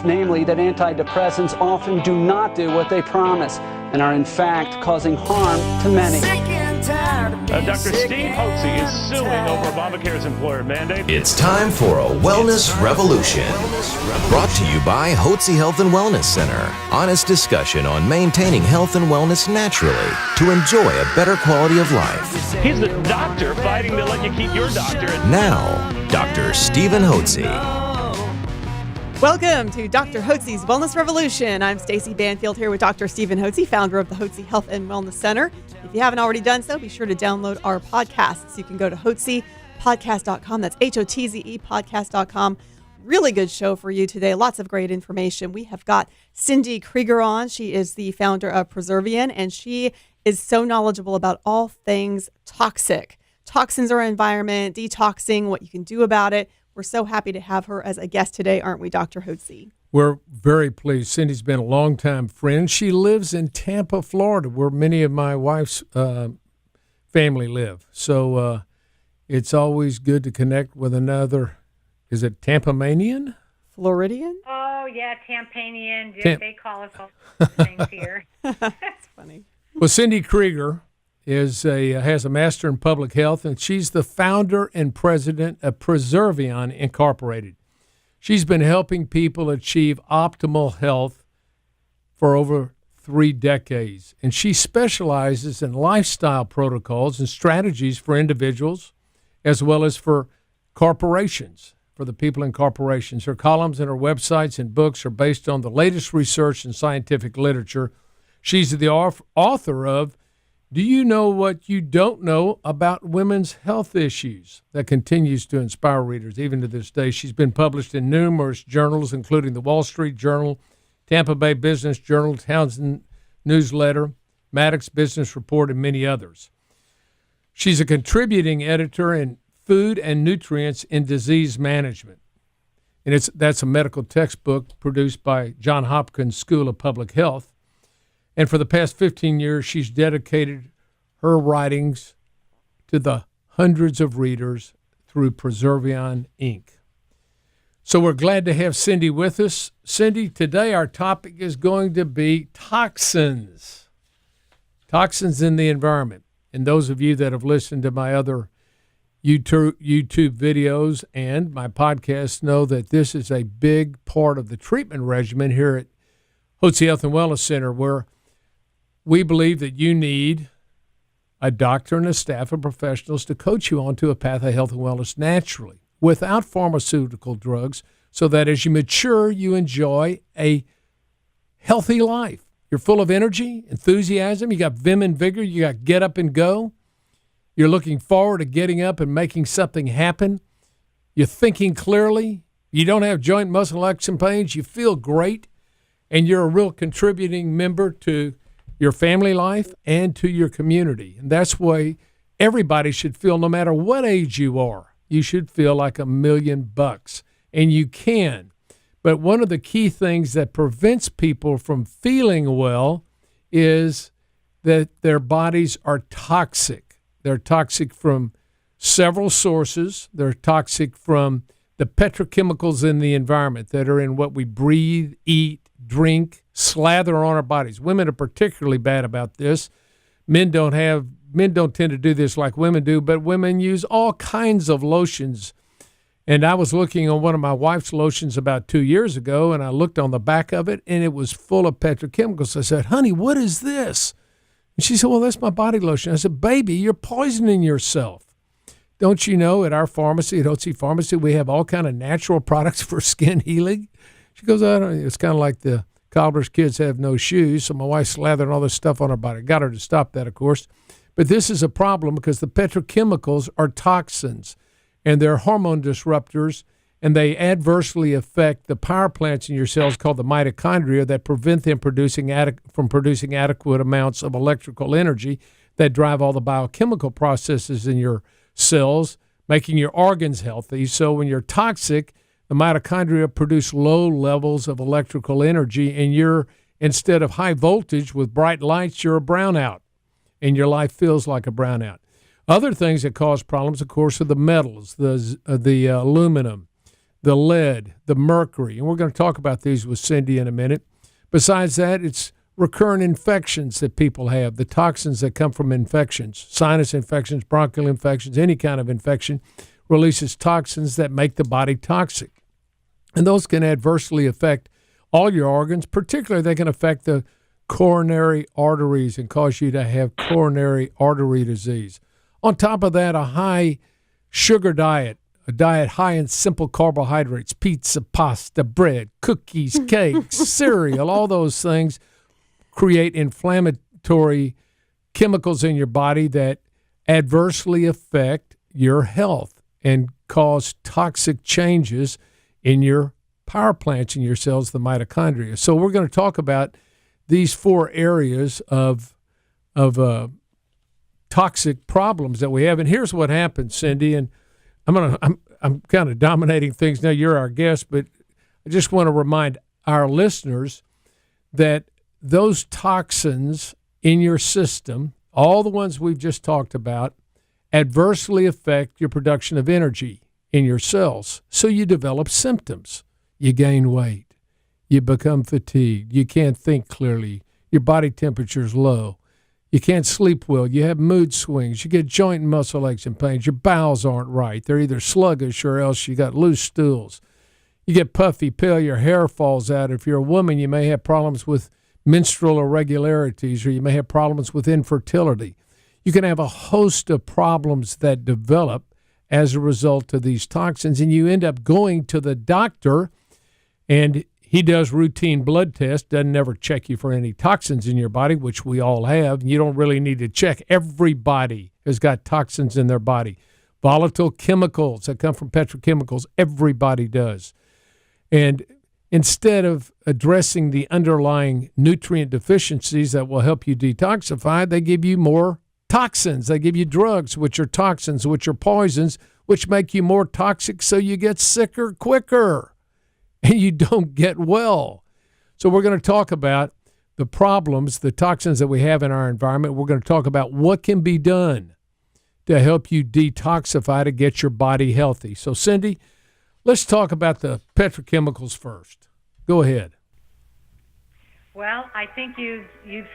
namely that antidepressants often do not do what they promise and are in fact causing harm to many. Dr. Steve Hotze is suing over Obamacare's employer mandate. It's time for a wellness revolution. Brought to you by Hotze Health and Wellness Center. Honest discussion on maintaining health and wellness naturally to enjoy a better quality of life. He's the doctor fighting to let you keep your doctor. Now, Dr. Stephen Hotze. Welcome to Dr. Hotze's Wellness Revolution. I'm Stacey Banfield here with Dr. Stephen Hotze, founder of the Hotze Health and Wellness Center. If you haven't already done so, be sure to download our podcasts. You can go to hotzepodcast.com. That's Hotze podcast.com. Really good show for you today. Lots of great information. We have got Cindy Krueger on. She is the founder of Preservian, and she is so knowledgeable about all things toxic. Toxins are environment, detoxing, what you can do about it. We're so happy to have her as a guest today, aren't we, Dr. Hotze? We're very pleased. Cindy's been a longtime friend. She lives in Tampa, Florida, where many of my wife's family live. So it's always good to connect with another, is it Tampamanian? Floridian? Oh, yeah, Tampanian. They call us all things here. That's funny. Well, Cindy Krueger has a master in public health, and she's the founder and president of Preservian Incorporated. She's been helping people achieve optimal health for over 3 decades, and she specializes in lifestyle protocols and strategies for individuals as well as for corporations, for the people in corporations. Her columns and her websites and books are based on the latest research and scientific literature. She's the author of Do You Know What You Don't Know About Women's Health Issues? That continues to inspire readers even to this day. She's been published in numerous journals, including the Wall Street Journal, Tampa Bay Business Journal, Townsend Newsletter, Maddox Business Report, and many others. She's a contributing editor in Food and Nutrients in Disease Management. And that's a medical textbook produced by Johns Hopkins School of Public Health. And for the past 15 years, she's dedicated her writings to the hundreds of readers through Preservian Inc. So we're glad to have Cindy with us. Cindy, today our topic is going to be toxins. Toxins in the environment. And those of you that have listened to my other YouTube videos and my podcast know that this is a big part of the treatment regimen here at Hotze Health and Wellness Center, where we believe that you need a doctor and a staff of professionals to coach you onto a path of health and wellness naturally, without pharmaceutical drugs, so that as you mature, you enjoy a healthy life. You're full of energy, enthusiasm, you got vim and vigor, you got get up and go. You're looking forward to getting up and making something happen. You're thinking clearly. You don't have joint muscle aches and pains. You feel great, and you're a real contributing member to your family life and to your community. And that's why everybody should feel, no matter what age you are, you should feel like $1,000,000. And you can. But one of the key things that prevents people from feeling well is that their bodies are toxic. They're toxic from several sources. They're toxic from the petrochemicals in the environment that are in what we breathe, eat, drink, slather on our bodies. Women are particularly bad about this. Men don't tend to do this like women do, but women use all kinds of lotions. And I was looking on one of my wife's lotions about 2 years ago, and I looked on the back of it, and it was full of petrochemicals. I said, honey, what is this? And she said, well, that's my body lotion. I said, baby, you're poisoning yourself. Don't you know at our pharmacy, at Hotze Pharmacy, we have all kind of natural products for skin healing? She goes, I don't know. It's kind of like the cobbler's kids have no shoes, so my wife slathered all this stuff on her body. Got her to stop that, of course. But this is a problem because the petrochemicals are toxins, and they're hormone disruptors, and they adversely affect the power plants in your cells called the mitochondria that prevent them from producing adequate amounts of electrical energy that drive all the biochemical processes in your cells, making your organs healthy. So when you're toxic, the mitochondria produce low levels of electrical energy, and you're, instead of high voltage with bright lights, you're a brownout, and your life feels like a brownout. Other things that cause problems, of course, are the metals, the aluminum, the lead, the mercury, and we're going to talk about these with Cindy in a minute. Besides that, it's recurrent infections that people have, the toxins that come from infections, sinus infections, bronchial infections, any kind of infection releases toxins that make the body toxic. And those can adversely affect all your organs, particularly they can affect the coronary arteries and cause you to have coronary artery disease. On top of that, a high sugar diet, a diet high in simple carbohydrates, pizza, pasta, bread, cookies, cakes, cereal, all those things create inflammatory chemicals in your body that adversely affect your health and cause toxic changes in your power plants in your cells, the mitochondria. So we're going to talk about these 4 areas of toxic problems that we have. And here's what happens, Cindy, and I'm kind of dominating things now. You're our guest, but I just want to remind our listeners that those toxins in your system, all the ones we've just talked about, adversely affect your production of energy in your cells. So you develop symptoms. You gain weight. You become fatigued. You can't think clearly. Your body temperature is low. You can't sleep well. You have mood swings. You get joint and muscle aches and pains. Your bowels aren't right. They're either sluggish or else you got loose stools. You get puffy, pale. Your hair falls out. If you're a woman, you may have problems with menstrual irregularities, or you may have problems with infertility. You can have a host of problems that develop as a result of these toxins, and you end up going to the doctor, and he does routine blood tests, doesn't ever check you for any toxins in your body, which we all have. You don't really need to check. Everybody has got toxins in their body. Volatile chemicals that come from petrochemicals, everybody does. And instead of addressing the underlying nutrient deficiencies that will help you detoxify, they give you more toxins. They give you drugs, which are toxins, which are poisons, which make you more toxic, so you get sicker quicker and you don't get well. So we're going to talk about the problems, the toxins that we have in our environment. We're going to talk about what can be done to help you detoxify to get your body healthy. So, Cindy, let's talk about the petrochemicals first. Go ahead. Well, I think you've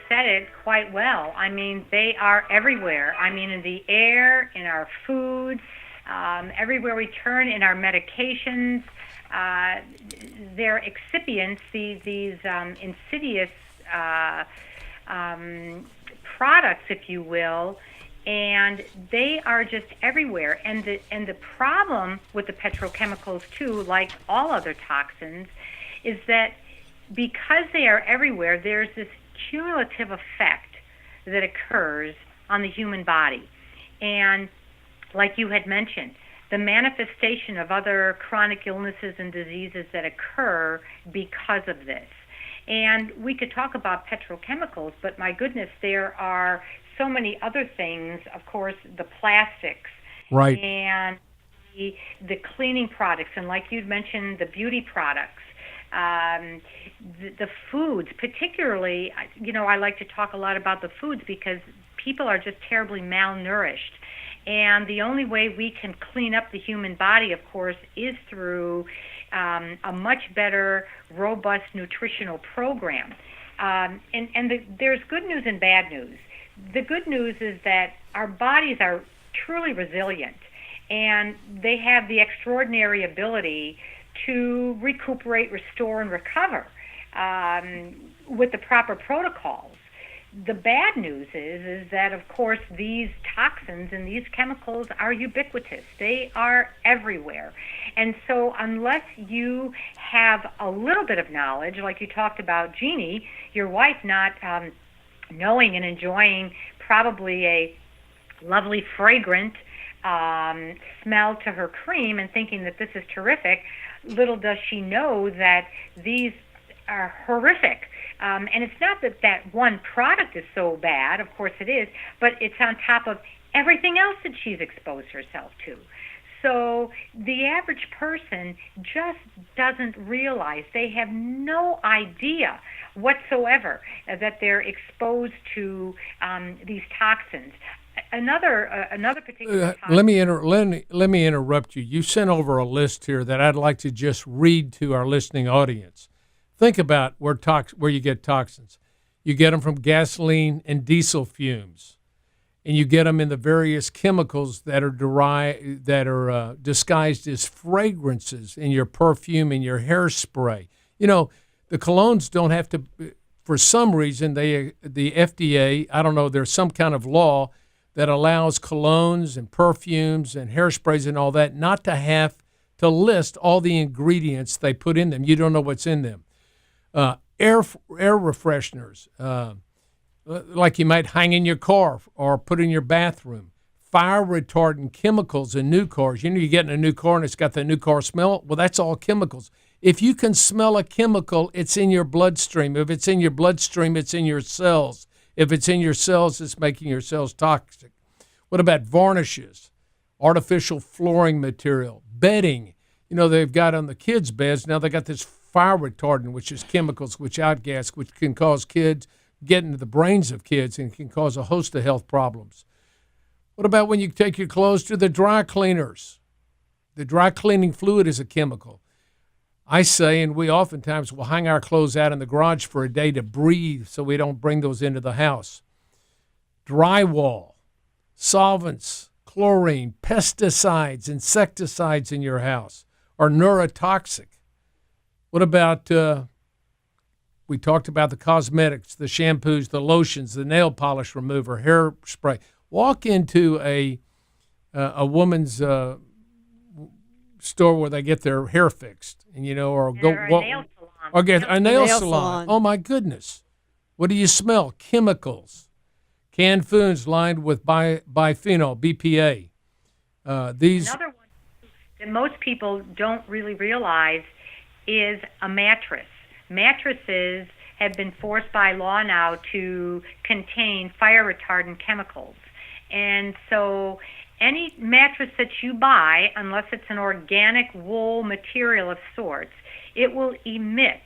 said it quite well. I mean, they are everywhere. I mean, in the air, in our foods, everywhere we turn, in our medications. They're excipients, these insidious products, if you will, and they are just everywhere. And the problem with the petrochemicals too, like all other toxins, is that because they are everywhere, there's this cumulative effect that occurs on the human body. And like you had mentioned, the manifestation of other chronic illnesses and diseases that occur because of this. And we could talk about petrochemicals, but my goodness, there are so many other things, of course, the plastics, right, and the cleaning products, and like you'd mentioned, the beauty products, the foods, particularly, I like to talk a lot about the foods because people are just terribly malnourished. And the only way we can clean up the human body, of course, is through a much better, robust nutritional program. There's good news and bad news. The good news is that our bodies are truly resilient, and they have the extraordinary ability to recuperate, restore, and recover with the proper protocols. The bad news is that, of course, these toxins and these chemicals are ubiquitous. They are everywhere. And so unless you have a little bit of knowledge, like you talked about Jeannie, your wife not knowing and enjoying probably a lovely, fragrant smell to her cream and thinking that this is terrific, little does she know that these are horrific. And it's not that one product is so bad, of course it is, but it's on top of everything else that she's exposed herself to. So the average person just doesn't realize, they have no idea whatsoever that they're exposed to these toxins. Another particular toxin. Let me interrupt you. You sent over a list here that I'd like to just read to our listening audience. Think about where you get toxins. You get them from gasoline and diesel fumes, and you get them in the various chemicals that are disguised as fragrances in your perfume and your hairspray. You know, the colognes don't have to. For some reason, the FDA, I don't know, there's some kind of law that allows colognes and perfumes and hairsprays and all that not to have to list all the ingredients they put in them. You don't know what's in them. Air fresheners, like you might hang in your car or put in your bathroom. Fire retardant chemicals in new cars. You know, you get in a new car and it's got the new car smell. Well, that's all chemicals. If you can smell a chemical, it's in your bloodstream. If it's in your bloodstream, it's in your cells. If it's in your cells, it's making your cells toxic. What about varnishes, artificial flooring material, bedding? You know, they've got on the kids' beds, now they got this fire retardant, which is chemicals, which outgas, which can cause kids, get into the brains of kids and can cause a host of health problems. What about when you take your clothes to the dry cleaners? The dry cleaning fluid is a chemical. I say, and we oftentimes will hang our clothes out in the garage for a day to breathe so we don't bring those into the house. Drywall, solvents, chlorine, pesticides, insecticides in your house are neurotoxic. What about, we talked about the cosmetics, the shampoos, the lotions, the nail polish remover, hairspray. Walk into a woman's store where they get their hair fixed, and or get a nail salon. Oh my goodness, what do you smell? Chemicals, canned foods lined with biphenyl, BPA. Another one that most people don't really realize is a mattress. Mattresses have been forced by law now to contain fire retardant chemicals, and so any mattress that you buy, unless it's an organic wool material of sorts, it will emit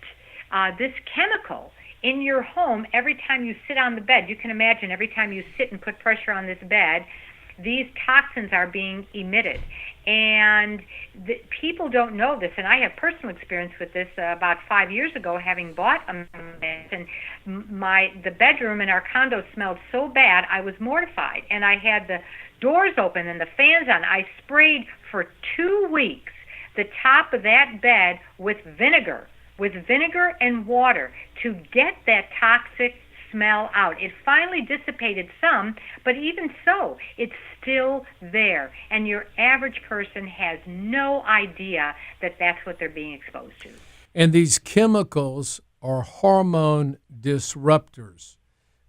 this chemical in your home every time you sit on the bed. You can imagine every time you sit and put pressure on this bed, these toxins are being emitted. And people don't know this, and I have personal experience with this about 5 years ago, having bought a mattress, and the bedroom in our condo smelled so bad, I was mortified, and I had the doors open and the fans on. I sprayed for 2 weeks the top of that bed with vinegar and water to get that toxic smell out. It finally dissipated some, but even so, it's still there. And your average person has no idea that that's what they're being exposed to. And these chemicals are hormone disruptors.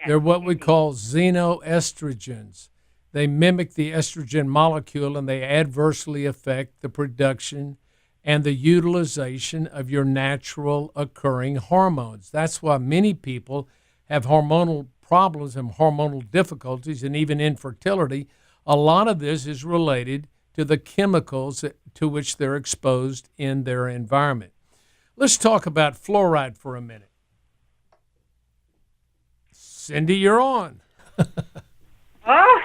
Yes, they're what we call xenoestrogens. They mimic the estrogen molecule, and they adversely affect the production and the utilization of your natural occurring hormones. That's why many people have hormonal problems and hormonal difficulties and even infertility. A lot of this is related to the chemicals to which they're exposed in their environment. Let's talk about fluoride for a minute. Cindy, you're on. Oh,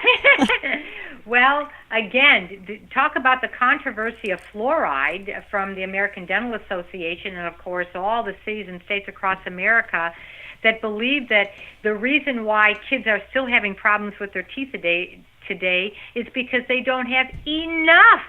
well, again, talk about the controversy of fluoride from the American Dental Association and, of course, all the cities and states across America that believe that the reason why kids are still having problems with their teeth today is because they don't have enough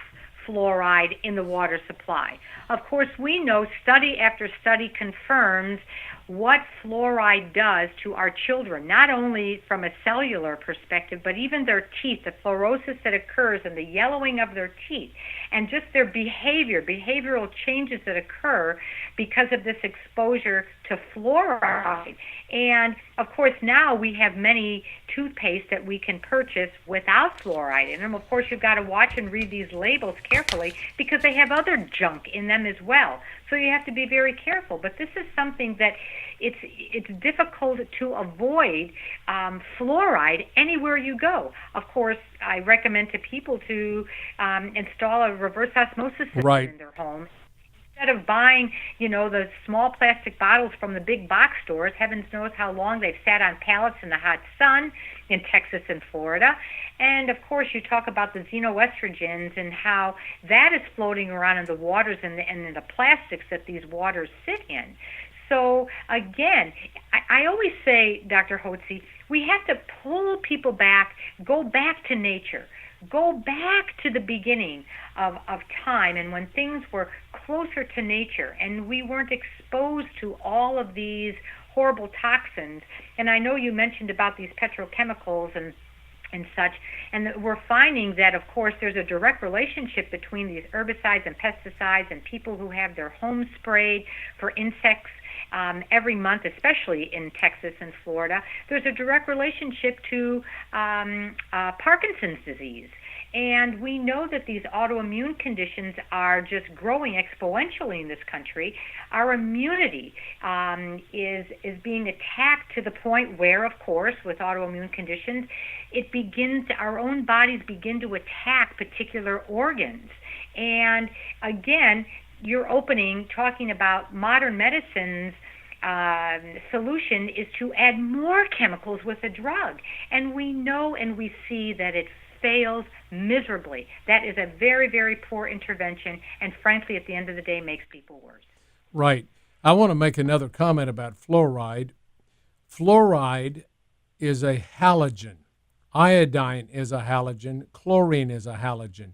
fluoride in the water supply. Of course, we know study after study confirms what fluoride does to our children, not only from a cellular perspective, but even their teeth, the fluorosis that occurs and the yellowing of their teeth, and just their behavioral changes that occur because of this exposure to fluoride. And, of course, now we have many toothpaste that we can purchase without fluoride in them. Of course, you've got to watch and read these labels carefully because they have other junk in them as well. So you have to be very careful. But this is something that it's difficult to avoid fluoride anywhere you go. Of course, I recommend to people to install a reverse osmosis system in their home. Instead of buying, the small plastic bottles from the big box stores, heavens knows how long they've sat on pallets in the hot sun in Texas and Florida. And, of course, you talk about the xenoestrogens and how that is floating around in the waters and in the plastics that these waters sit in. So, again, I always say, Dr. Hotze, we have to pull people back, go back to nature. Go back to the beginning of time and when things were closer to nature and we weren't exposed to all of these horrible toxins. And I know you mentioned about these petrochemicals and such, and that we're finding that, of course, there's a direct relationship between these herbicides and pesticides and people who have their homes sprayed for insects every month, especially in Texas and Florida. There's a direct relationship to Parkinson's disease. And we know that these autoimmune conditions are just growing exponentially in this country. Our immunity is being attacked to the point where, of course, with autoimmune conditions, our own bodies begin to attack particular organs. And again, you're talking about modern medicine's solution is to add more chemicals with a drug. And we know and we see that it fails miserably. That is a very, very poor intervention, and frankly, at the end of the day, makes people worse. Right. I want to make another comment about fluoride. Fluoride is a halogen. Iodine is a halogen. Chlorine is a halogen.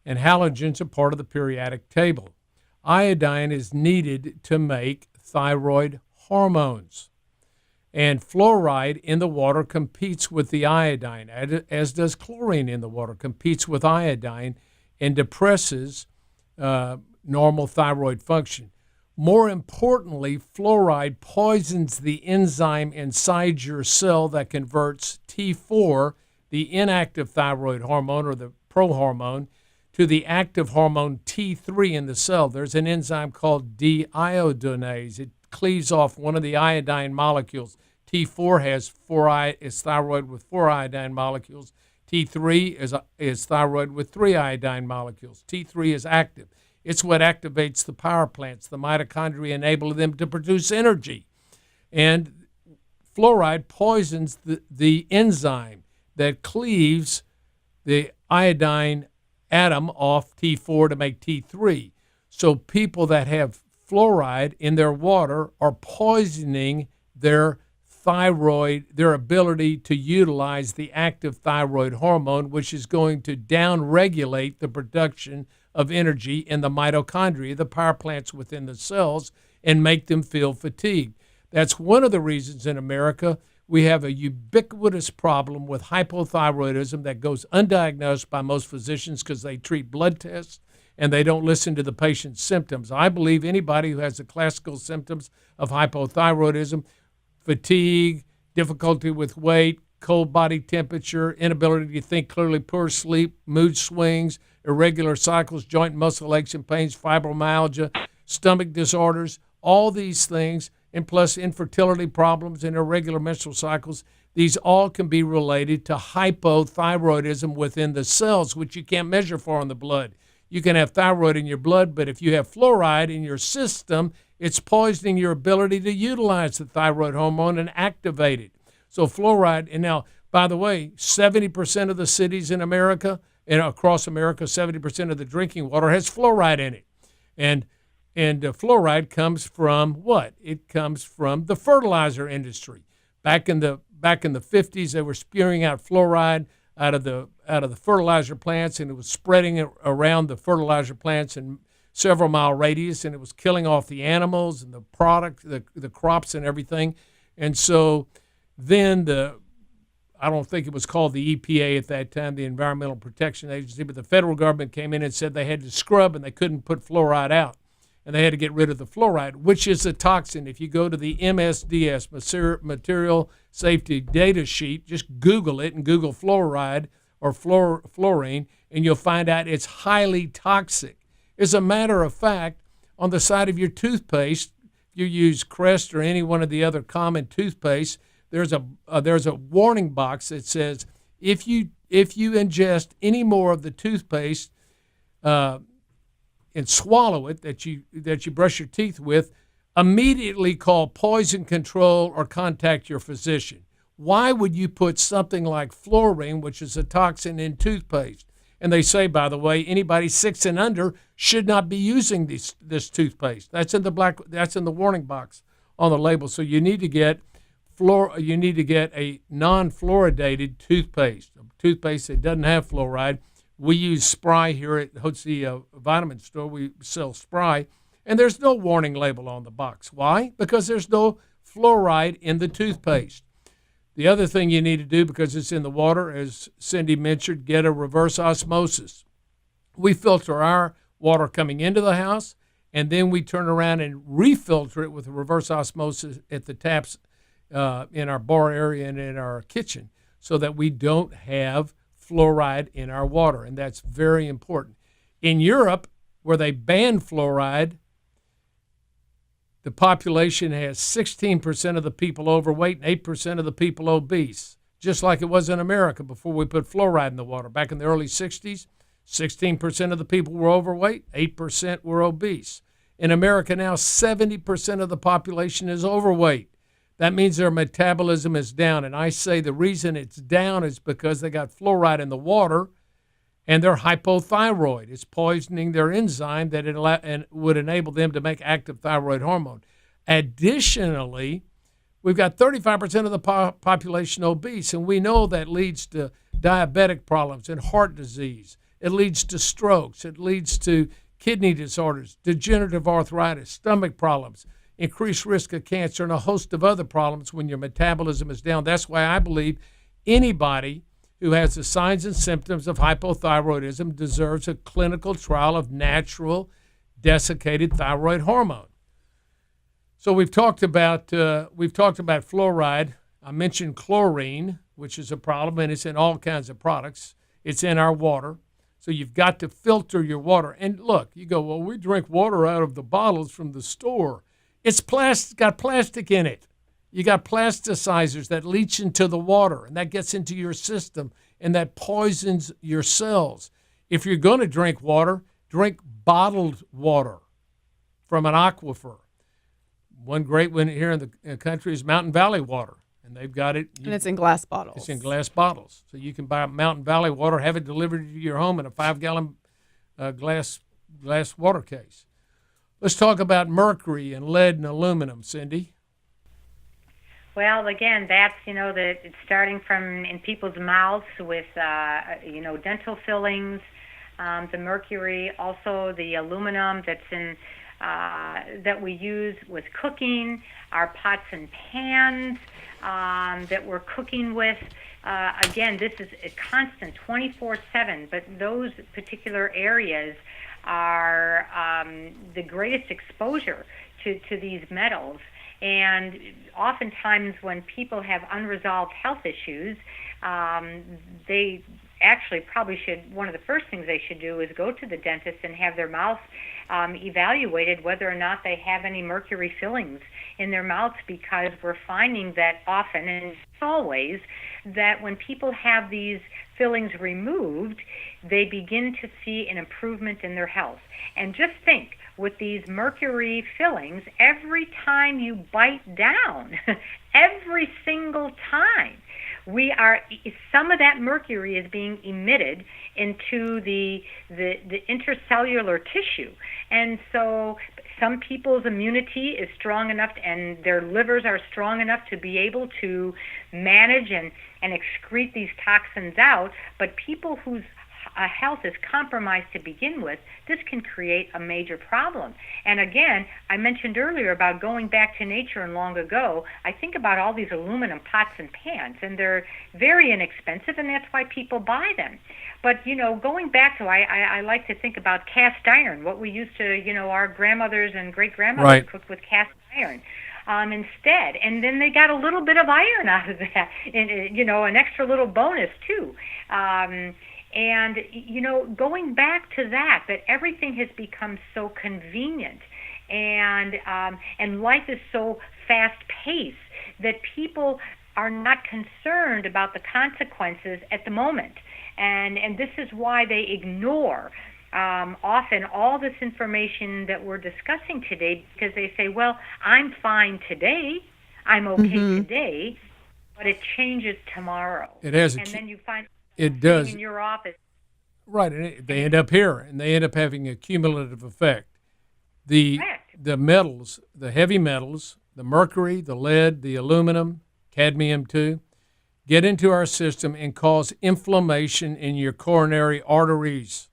And halogens are part of the periodic table. Iodine is needed to make thyroid hormones. And fluoride in the water competes with the iodine, as does chlorine in the water, competes with iodine and depresses normal thyroid function. More importantly, fluoride poisons the enzyme inside your cell that converts T4, the inactive thyroid hormone or the prohormone, to the active hormone T3 in the cell. There's an enzyme called deiodinase. It cleaves off one of the iodine molecules. T4 is thyroid with 4 iodine molecules. T3 is thyroid with 3 iodine molecules. T3 is active. It's what activates the power plants. The mitochondria enable them to produce energy. And fluoride poisons the enzyme that cleaves the iodine atom off T4 to make T3. So people that have fluoride in their water are poisoning their thyroid, their ability to utilize the active thyroid hormone, which is going to downregulate the production of energy in the mitochondria, the power plants within the cells, and make them feel fatigued. That's one of the reasons in America we have a ubiquitous problem with hypothyroidism that goes undiagnosed by most physicians because they treat blood tests and they don't listen to the patient's symptoms. I believe anybody who has the classical symptoms of hypothyroidism, fatigue, difficulty with weight, cold body temperature, inability to think clearly, poor sleep, mood swings, irregular cycles, joint muscle aches and pains, fibromyalgia, stomach disorders, all these things, and plus infertility problems and irregular menstrual cycles, these all can be related to hypothyroidism within the cells, which you can't measure for in the blood. You can have thyroid in your blood, but if you have fluoride in your system, it's poisoning your ability to utilize the thyroid hormone and activate it. So fluoride, and now, by the way, 70% of the cities in America, and across America, 70% of the drinking water has fluoride in it. And fluoride comes from what? It comes from the fertilizer industry. Back in the 50s, they were spewing out fluoride out of the fertilizer plants, and it was spreading around the fertilizer plants in several mile radius, and it was killing off the animals and the product, the crops and everything. And so then I don't think it was called the EPA at that time, the Environmental Protection Agency, but the federal government came in and said they had to scrub and they couldn't put fluoride out. And they had to get rid of the fluoride, which is a toxin. If you go to the MSDS, Material Safety Data Sheet, just Google it and Google fluoride or fluorine, and you'll find out it's highly toxic. As a matter of fact, on the side of your toothpaste, if you use Crest or any one of the other common toothpaste, there's a warning box that says if you ingest any more of the toothpaste, and swallow it that you brush your teeth with, immediately call poison control or contact your physician. Why would you put something like fluorine, which is a toxin, in toothpaste? And they say, by the way, anybody 6 and under should not be using this toothpaste. That's in the warning box on the label. So you need to get a non-fluoridated toothpaste, a toothpaste that doesn't have fluoride. We use Spry here at Hotze Vitamin Store. We sell Spry, and there's no warning label on the box. Why? Because there's no fluoride in the toothpaste. The other thing you need to do, because it's in the water, as Cindy mentioned, get a reverse osmosis. We filter our water coming into the house, and then we turn around and refilter it with a reverse osmosis at the taps in our bar area and in our kitchen, so that we don't have fluoride in our water, and that's very important. In Europe, where they banned fluoride, the population has 16% of the people overweight and 8% of the people obese, just like it was in America before we put fluoride in the water. Back in the early 60s, 16% of the people were overweight, 8% were obese. In America now, 70% of the population is overweight. That means their metabolism is down, and I say the reason it's down is because they got fluoride in the water, and they're hypothyroid. It's poisoning their enzyme that would enable them to make active thyroid hormone. Additionally, we've got 35% of the population obese, and we know that leads to diabetic problems and heart disease. It leads to strokes. It leads to kidney disorders, degenerative arthritis, stomach problems, increased risk of cancer, and a host of other problems when your metabolism is down. That's why I believe anybody who has the signs and symptoms of hypothyroidism deserves a clinical trial of natural desiccated thyroid hormone. So we've talked about fluoride. I mentioned chlorine, which is a problem, and it's in all kinds of products. It's in our water. So you've got to filter your water. And look, you go, well, we drink water out of the bottles from the store. It's got plastic in it. You got plasticizers that leach into the water, and that gets into your system, and that poisons your cells. If you're going to drink water, drink bottled water from an aquifer. One great one here in the country is Mountain Valley water, and they've got it. And it's in glass bottles. It's in glass bottles. So you can buy Mountain Valley water, have it delivered to your home in a 5-gallon glass water case. Let's talk about mercury and lead and aluminum, Cindy. Well, again, that's, it's starting from in people's mouths with, dental fillings, the mercury, also the aluminum that's in, that we use with cooking, our pots and pans that we're cooking with. Again, this is a constant 24/7, but those particular areas are the greatest exposure to these metals. And oftentimes when people have unresolved health issues, they actually probably should, one of the first things they should do is go to the dentist and have their mouth evaluated whether or not they have any mercury fillings in their mouths, because we're finding that often, and always, that when people have these fillings removed, they begin to see an improvement in their health. And just think, with these mercury fillings, every time you bite down, every single time, some of that mercury is being emitted into the intercellular tissue. And so some people's immunity is strong enough, and their livers are strong enough to be able to manage and excrete these toxins out. But people whose health is compromised to begin with, this can create a major problem. And again, I mentioned earlier about going back to nature and long ago. I think about all these aluminum pots and pans, and they're very inexpensive, and that's why people buy them. But, going back to, I like to think about cast iron, what we used to, our grandmothers and great-grandmothers cooked with cast iron. Instead, and then they got a little bit of iron out of that, and an extra little bonus too. And, going back to that everything has become so convenient, and life is so fast-paced that people are not concerned about the consequences at the moment. And this is why they ignore often all this information that we're discussing today, because they say, well, I'm fine today, I'm okay today, but it changes tomorrow. It has and then you find it does in your office. right, and they end up here, and they end up having a cumulative effect. The metals, the heavy metals, the mercury, the lead, the aluminum, cadmium too, get into our system and cause inflammation in your coronary arteries.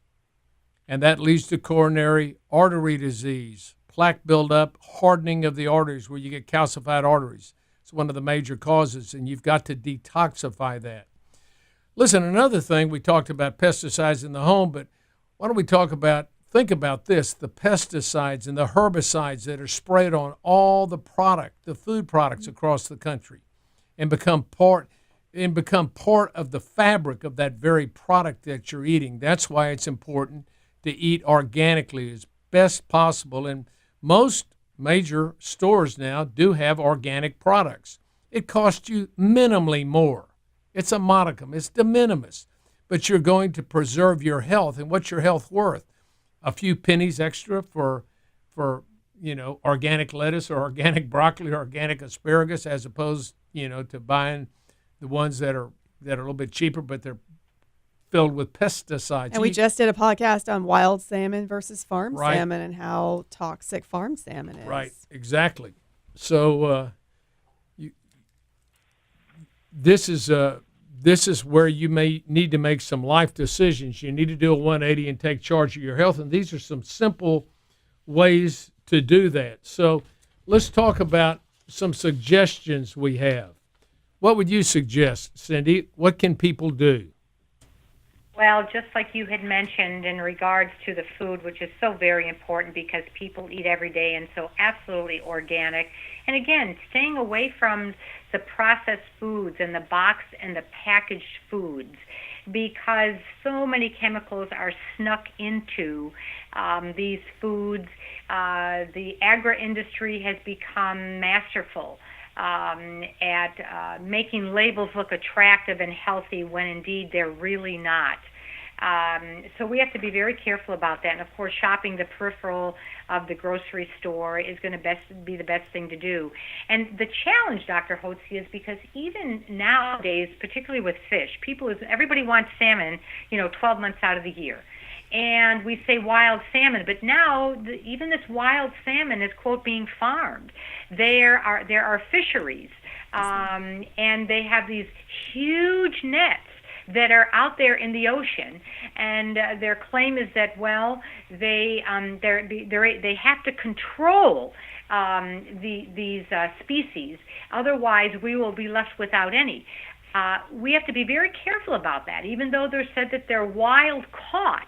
And that leads to coronary artery disease, plaque buildup, hardening of the arteries where you get calcified arteries. It's one of the major causes, and you've got to detoxify that. Listen, another thing, we talked about pesticides in the home, but why don't we think about this, the pesticides and the herbicides that are sprayed on all the food products across the country and become part of the fabric of that very product that you're eating. That's why it's important to eat organically as best possible. And most major stores now do have organic products. It costs you minimally more. It's a modicum. It's de minimis. But you're going to preserve your health. And what's your health worth? A few pennies extra for organic lettuce or organic broccoli or organic asparagus, as opposed, to buying the ones that are a little bit cheaper, but they're filled with pesticides. And we just did a podcast on wild salmon versus farm salmon and how toxic farm salmon is. Right, exactly. So this is where you may need to make some life decisions. You need to do a 180 and take charge of your health, and these are some simple ways to do that. So let's talk about some suggestions we have. What would you suggest, Cindy? What can people do? Well, just like you had mentioned in regards to the food, which is so very important because people eat every day and so absolutely organic. And again, staying away from the processed foods and the boxed and the packaged foods, because so many chemicals are snuck into these foods. The agri-industry has become masterful at making labels look attractive and healthy when indeed they're really not. So we have to be very careful about that. And of course, shopping the peripheral of the grocery store is going to be the best thing to do. And the challenge, Dr. Hotze, is because even nowadays, particularly with fish, everybody wants salmon, 12 months out of the year. And we say wild salmon, but now even this wild salmon is, quote, being farmed. There are fisheries, and they have these huge nets that are out there in the ocean, and their claim is that, well, they have to control these species, otherwise we will be left without any. We have to be very careful about that, even though they're said that they're wild caught.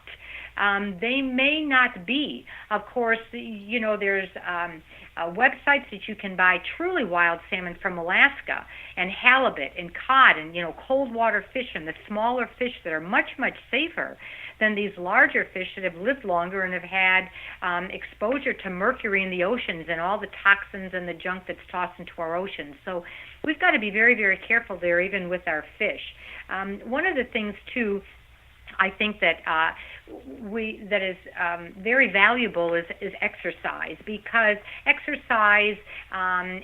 They may not be. Of course, there's websites that you can buy truly wild salmon from Alaska, and halibut and cod and, cold water fish and the smaller fish that are much, much safer than these larger fish that have lived longer and have had exposure to mercury in the oceans and all the toxins and the junk that's tossed into our oceans. So we've got to be very, very careful there, even with our fish. One of the things, too, I think that that is very valuable is exercise, because exercise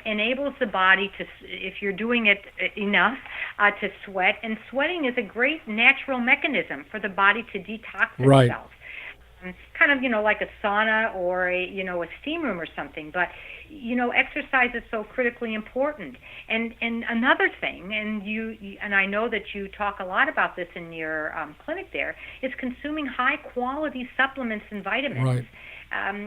enables the body to, if you're doing it enough, to sweat, and sweating is a great natural mechanism for the body to detox itself. Kind of, like a sauna or a steam room or something. But, exercise is so critically important. And another thing, and I know that you talk a lot about this in your clinic there, is consuming high quality supplements and vitamins. Right.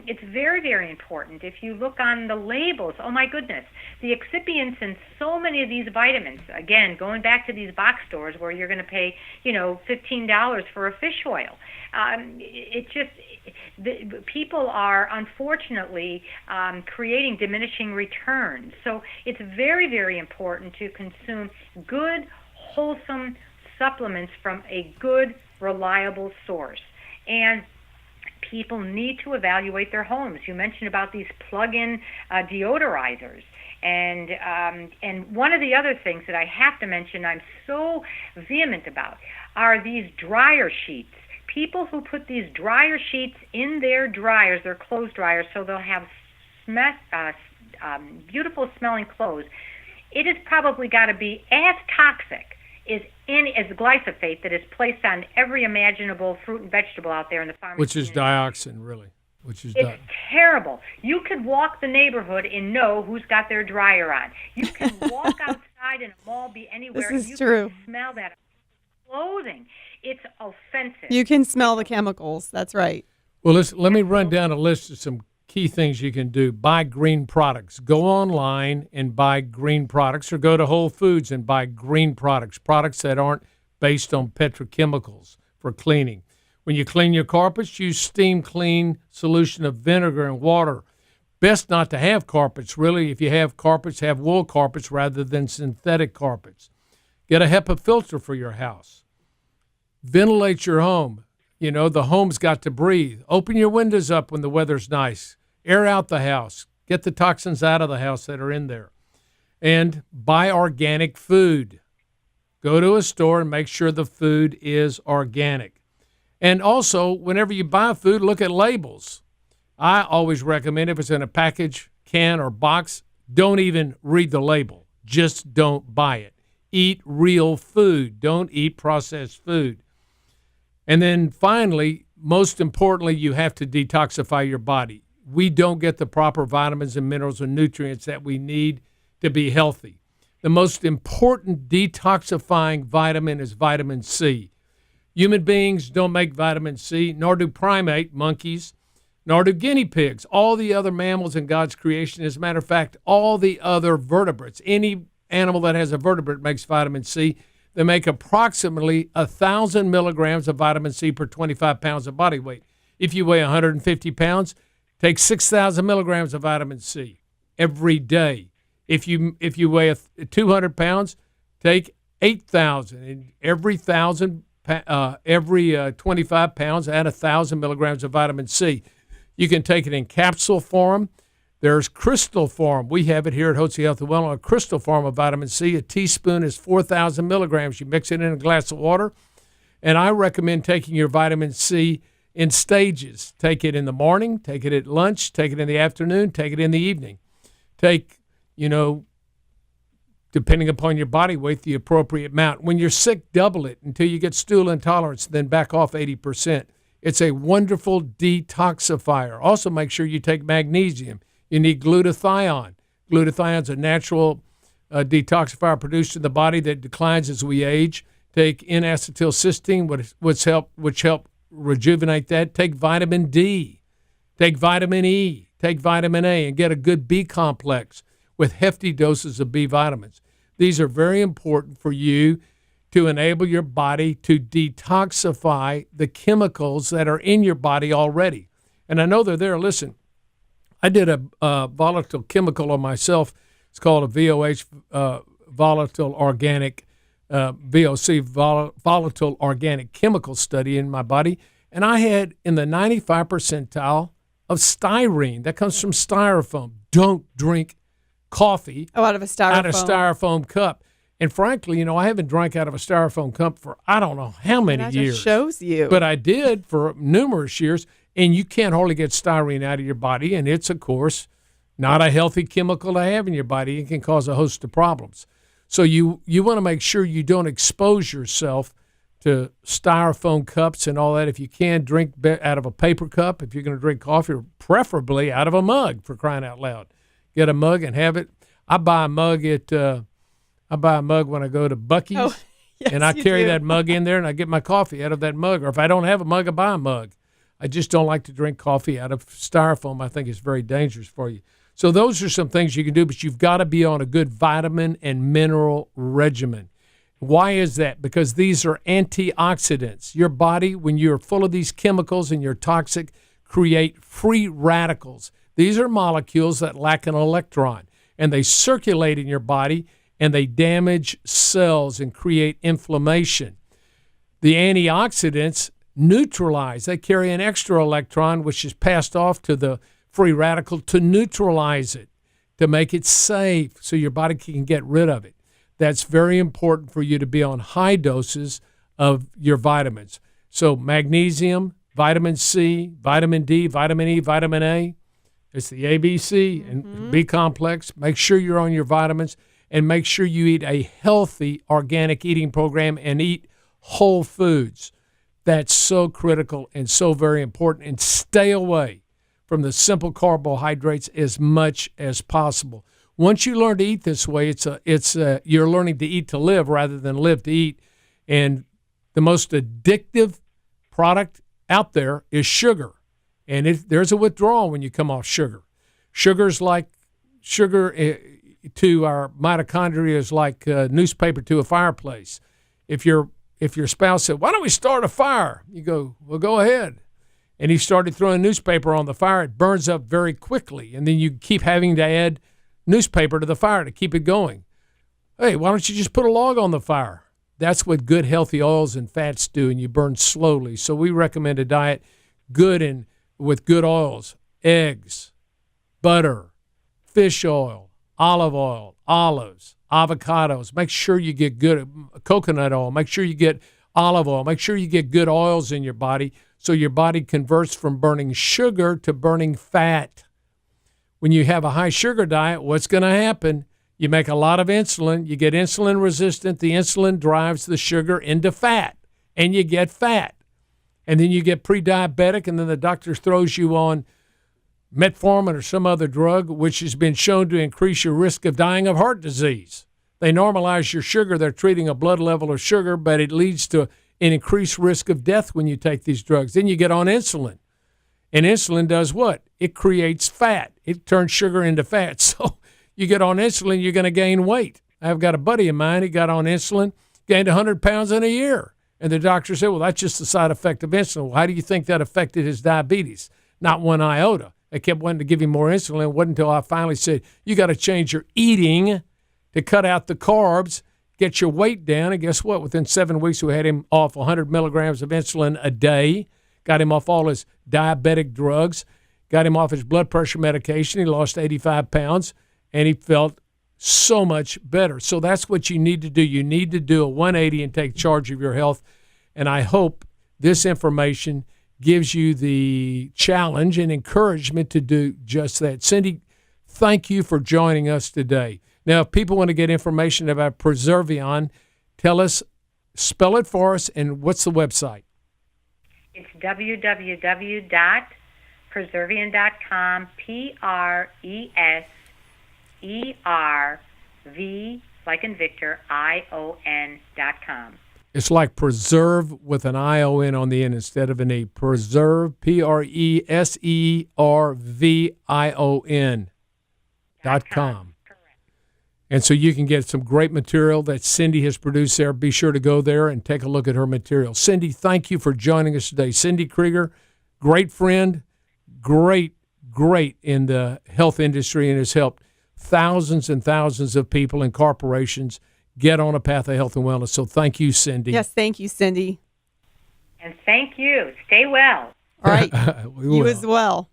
It's very, very important. If you look on the labels, oh my goodness, the excipients in so many of these vitamins, again, going back to these box stores where you're going to pay, $15 for a fish oil. People are unfortunately creating diminishing returns. So it's very, very important to consume good, wholesome supplements from a good, reliable source. And people need to evaluate their homes. You mentioned about these plug-in deodorizers. And one of the other things that I have to mention I'm so vehement about are these dryer sheets. people who put these dryer sheets in their dryers, their clothes dryers, so they'll have beautiful smelling clothes, it has probably got to be as toxic as glyphosate that is placed on every imaginable fruit and vegetable out there in the farmers. Which is community. dioxin, really. It's terrible. You could walk the neighborhood and know who's got their dryer on. You can walk outside in a mall, be anywhere, This is and you true. can smell that clothing. It's offensive. You can smell the chemicals. That's right. Well, let me run down a list of some key things you can do. Buy green products. Go online and buy green products, or go to Whole Foods and buy green products that aren't based on petrochemicals for cleaning. When you clean your carpets, use steam clean solution of vinegar and water. Best not to have carpets, really. If you have carpets, have wool carpets rather than synthetic carpets. Get a HEPA filter for your house. Ventilate your home. You know, the home's got to breathe. Open your windows up when the weather's nice. Air out the house. Get the toxins out of the house that are in there. And buy organic food. Go to a store and make sure the food is organic. And also, whenever you buy food, look at labels. I always recommend, if it's in a package, can, or box, don't even read the label. Just don't buy it. Eat real food. Don't eat processed food. And then finally, most importantly, you have to detoxify your body. We don't get the proper vitamins and minerals and nutrients that we need to be healthy. The most important detoxifying vitamin is vitamin C. Human beings don't make vitamin C, nor do primate monkeys, nor do guinea pigs. All the other mammals in God's creation, as a matter of fact, all the other vertebrates, any animal that has a vertebrate makes vitamin C. They make approximately 1,000 milligrams of vitamin C per 25 pounds of body weight. If you weigh 150 pounds, take 6,000 milligrams of vitamin C every day. If you weigh 200 pounds, take 8,000. And every 25 pounds, add 1,000 milligrams of vitamin C. You can take it in capsule form. There's crystal form. We have it here at Hotze Health and Wellness, a crystal form of vitamin C. A teaspoon is 4,000 milligrams. You mix it in a glass of water. And I recommend taking your vitamin C in stages. Take it in the morning, take it at lunch, take it in the afternoon, take it in the evening. Take, depending upon your body weight, the appropriate amount. When you're sick, double it until you get stool intolerance, then back off 80%. It's a wonderful detoxifier. Also, make sure you take magnesium. You need glutathione. Glutathione is a natural detoxifier produced in the body that declines as we age. Take N-acetylcysteine, which help rejuvenate that. Take vitamin D. Take vitamin E. Take vitamin A, and get a good B complex with hefty doses of B vitamins. These are very important for you to enable your body to detoxify the chemicals that are in your body already. And I know they're there. Listen, I did a volatile chemical on myself. It's called a VOH, volatile organic, VOC, volatile organic chemical study in my body. And I had in the 95 percentile of styrene. That comes from styrofoam. Don't drink coffee out of a styrofoam cup. And frankly, I haven't drank out of a styrofoam cup for I don't know how many years. That shows you. But I did for numerous years, and you can't hardly get styrene out of your body, and it's, of course, not a healthy chemical to have in your body. It can cause a host of problems. So you want to make sure you don't expose yourself to styrofoam cups and all that. If you can, drink out of a paper cup. If you're going to drink coffee, or preferably out of a mug, for crying out loud. Get a mug and have it. I buy a mug when I go to Buc-ee's, yes, and I carry do. that mug in there, and I get my coffee out of that mug. Or if I don't have a mug, I buy a mug. I just don't like to drink coffee out of styrofoam. I think it's very dangerous for you. So those are some things you can do, but you've got to be on a good vitamin and mineral regimen. Why is that? Because these are antioxidants. Your body, when you're full of these chemicals and you're toxic, create free radicals. These are molecules that lack an electron, and they circulate in your body, and they damage cells and create inflammation. The antioxidants neutralize. They carry an extra electron, which is passed off to the free radical to neutralize it, to make it safe so your body can get rid of it. That's very important for you to be on high doses of your vitamins. So magnesium, vitamin C, vitamin D, vitamin E, vitamin A. It's the ABC and B complex. Make sure you're on your vitamins, and make sure you eat a healthy organic eating program and eat whole foods. That's so critical and so very important. And stay away from the simple carbohydrates as much as possible. Once you learn to eat this way, you're learning to eat to live rather than live to eat. And the most addictive product out there is sugar. And there's a withdrawal when you come off sugar. Sugar to our mitochondria is like newspaper to a fireplace. If your spouse said, "Why don't we start a fire?" You go, "Well, go ahead." And he started throwing newspaper on the fire. It burns up very quickly. And then you keep having to add newspaper to the fire to keep it going. Hey, why don't you just put a log on the fire? That's what good, healthy oils and fats do, and you burn slowly. So we recommend a diet with good oils, eggs, butter, fish oil, olives, avocados. Make sure you get good coconut oil. Make sure you get olive oil. Make sure you get good oils in your body so your body converts from burning sugar to burning fat. When you have a high sugar diet, what's going to happen? You make a lot of insulin. You get insulin resistant. The insulin drives the sugar into fat, and you get fat. And then you get pre-diabetic, and then the doctor throws you on metformin or some other drug, which has been shown to increase your risk of dying of heart disease. They normalize your sugar. They're treating a blood level of sugar, but it leads to an increased risk of death when you take these drugs. Then you get on insulin. And insulin does what? It creates fat. It turns sugar into fat. So you get on insulin, you're going to gain weight. I've got a buddy of mine, he got on insulin, gained 100 pounds in a year. And the doctor said, well, that's just the side effect of insulin. Well, how do you think that affected his diabetes? Not one iota. They kept wanting to give him more insulin. It wasn't until I finally said, you got to change your eating to cut out the carbs, get your weight down. And guess what? Within 7 weeks, we had him off 100 milligrams of insulin a day, got him off all his diabetic drugs, got him off his blood pressure medication. He lost 85 pounds, and he felt so much better. So that's what you need to do. You need to do a 180 and take charge of your health. And I hope this information gives you the challenge and encouragement to do just that. Cindy, thank you for joining us today. Now, if people want to get information about Preservion, tell us, spell it for us, and what's the website? It's www.preservion.com, PRESERV, like in Victor, ION.com. It's like preserve with an ION on the end instead of an E. Preserve, PRESERVION.com. And so you can get some great material that Cindy has produced there. Be sure to go there and take a look at her material. Cindy, thank you for joining us today. Cindy Krueger, great friend, great in the health industry, and has helped thousands and thousands of people and corporations get on a path of health and wellness. So thank you, Cindy. Yes, thank you, Cindy. And thank you. Stay well. All right. You as well.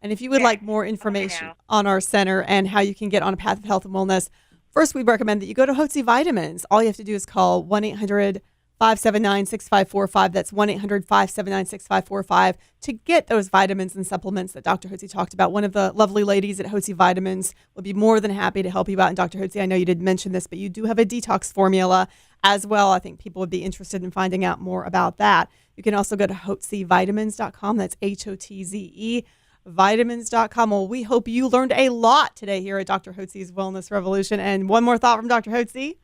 And if you would like more information on our center and how you can get on a path of health and wellness, first we recommend that you go to Hotze Vitamins. All you have to do is call 1-800-579-6545. That's 1-800-579-6545 to get those vitamins and supplements that Dr. Hotze talked about. One of the lovely ladies at Hotze Vitamins will be more than happy to help you out. And Dr. Hotze, I know you did mention this, but you do have a detox formula as well. I think people would be interested in finding out more about that. You can also go to HotzeVitamins.com. That's HOTZE. Vitamins.com. Well, we hope you learned a lot today here at Dr. Hotze's Wellness Revolution. And one more thought from Dr. Hotze.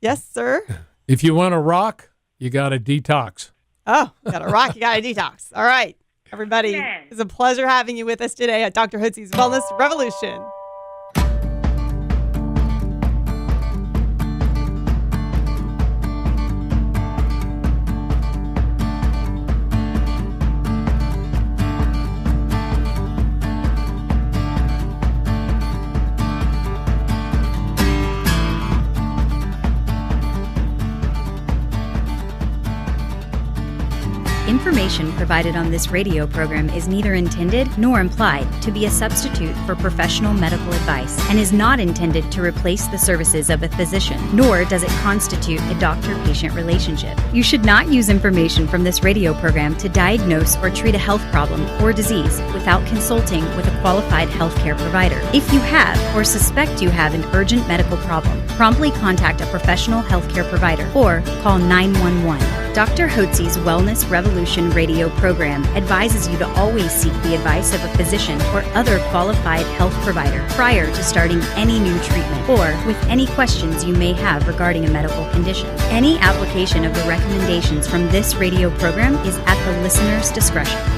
Yes, sir. If you want to rock, you got to detox. Oh, got to rock, you got to detox. All right, everybody. It's a pleasure having you with us today at Dr. Hotze's Wellness Revolution. Information information provided on this radio program is neither intended nor implied to be a substitute for professional medical advice and is not intended to replace the services of a physician, nor does it constitute a doctor-patient relationship. You should not use information from this radio program to diagnose or treat a health problem or disease without consulting with a qualified healthcare provider. If you have or suspect you have an urgent medical problem, promptly contact a professional healthcare provider or call 911. Dr. Hotze's Wellness Revolution radio program advises you to always seek the advice of a physician or other qualified health provider prior to starting any new treatment or with any questions you may have regarding a medical condition. Any application of the recommendations from this radio program is at the listener's discretion.